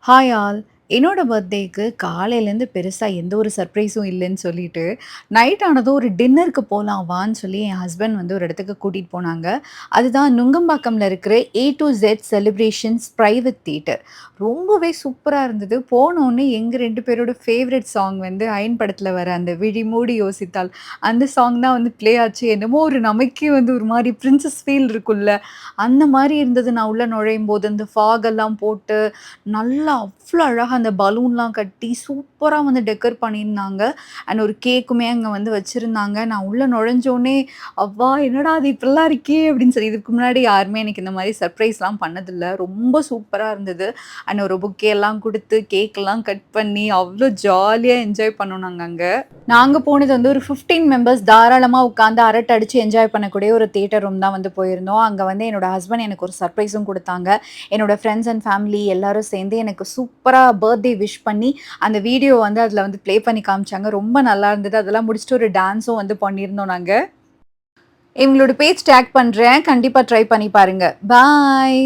Hi all. என்னோட பர்த்டேக்கு காலையிலேருந்து பெருசா எந்த ஒரு சர்ப்ரைஸும் இல்லன்னு சொல்லிட்டு, நைட் ஆனதும் ஒரு டின்னருக்கு போலாம் வான்னு சொல்லி என் ஹஸ்பண்ட் வந்து ஒரு இடத்துக்கு கூட்டிட்டு போனாங்க. அதுதான் நுங்கம்பாக்கம்ல இருக்கிற A to Z celebrations private theatre. ரொம்பவே சூப்பரா இருந்தது. போனோனே எங்க 2 பேரோட ஃபேவரைட் சாங் வந்து அயன் படத்துல வர அந்த "விழி மூடி யோசித்தால்" அந்த சாங் தான் வந்து ப்ளே ஆச்சு. என்னமோ ஒரு நமக்கே வந்து ஒரு மாரி பிரின்சஸ் ஃபீல் இருக்கும்ல, அந்த மாரி இருந்தது. நான் உள்ள நுழையும்போது அந்த ஃபாக் எல்லாம் போட்டு நல்லா அவ்ளோ அழகா அந்த பலூன்லாம் கட்டி சூப்பரா வந்து டெக்கர் பண்ணியிருந்தாங்க. அண்ட் ஒரு கேக்குமே அங்க வந்து வச்சிருந்தாங்க. நான் உள்ள நுழைஞ்சோனே, "அவ்வா! என்னடா இது இப்படிலாம் இருக்கே!" அப்படின்னு சொல்லி இதுக்கு முன்னாடி யாருமே எனக்கு இந்த மாரி சர்ப்ரைஸ்லாம் பண்ணதில்ல. ரொம்ப சூப்பரா இருந்தது. அண்ட் ஒரு புக்கே எல்லாம் குடுத்து, கேக்லாம் கட் பண்ணி அவ்ளோ ஜாலியா என்ஜாய் பண்ணோம் நாங்க அங்க. நாங்க போனது வந்து ஒரு 15 மெம்பர்ஸ் தாராளமா உட்காந்து அரட்டை அடிச்சு என்ஜாய் பண்ணக்கூடிய ஒரு தியேட்டர் ரூம் தான் வந்து போயிருந்தோம். அங்க வந்து என்னோட ஹஸ்பண்ட் எனக்கு ஒரு சர்ப்ரைஸும் குடுத்தாங்க. என்னோட ஃப்ரெண்ட்ஸ் அண்ட் ஃபேமிலி எல்லாரும் சேர்ந்து எனக்கு சூப்பரா பர்த்டே விஷ் பண்ணி, அந்த வீடியோ வந்து அதில வந்து ப்ளே பண்ணி காமிச்சாங்க. ரொம்ப நல்லா இருந்தது. அதெல்லாம் முடிச்சுட்டு ஒரு டான்ஸும் வந்து பண்ணியிருந்தோம் நாங்க. இவங்களோட பேஜ் டேக் பண்றேன். கண்டிப்பா ட்ரை பண்ணி பாருங்க. பாய்.